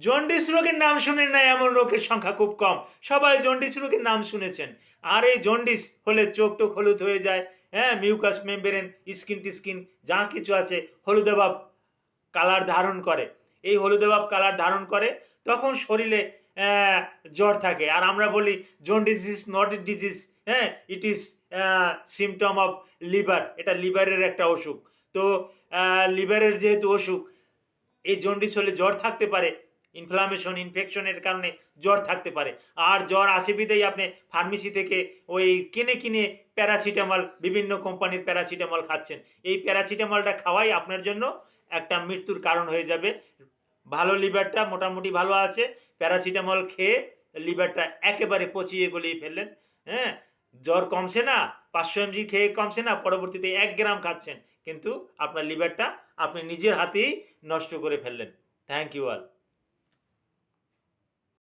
Jaundice রোগের নাম শুনেন না এমন রোগের সংখ্যা খুব কম। সবাই জন্ডিস রোগের নাম শুনেছেন। আর এই জন্ডিস হলে চোখ টোক হলুদ হয়ে যায়, হ্যাঁ, মিউকাস মেমব্রেন, স্কিন টিস্কিন যা কিছু আছে হলুদাভ কালার ধারণ করে। এই হলুদাভ কালার ধারণ করে, তখন শরীরে জ্বর থাকে। আর আমরা বলি jaundice is not a disease, হ্যাঁ, it is symptom of liver. এটা লিভারের একটা অসুখ। তো লিভারের যেহেতু অসুখ, এই জন্ডিস হলে জ্বর থাকতে পারে, ইনফ্লামেশন ইনফেকশনের কারণে জ্বর থাকতে পারে। আর জ্বর আছে বিধেই আপনি ফার্মেসি থেকে ওই কিনে কিনে প্যারাসিটামল, বিভিন্ন কোম্পানির প্যারাসিটামল খাচ্ছেন। এই প্যারাসিটামলটা খাওয়াই আপনার জন্য একটা মৃত্যুর কারণ হয়ে যাবে। ভালো লিভারটা মোটামুটি ভালো আছে, প্যারাসিটামল খেয়ে লিভারটা একেবারে পচিয়ে গলিয়ে ফেললেন, হ্যাঁ, জ্বর কমছে না, 500 mg খেয়ে কমছে না, পরবর্তীতে 1 গ্রাম খাচ্ছেন, কিন্তু আপনার লিভারটা আপনি নিজের হাতেই নষ্ট করে ফেললেন। Thank you all.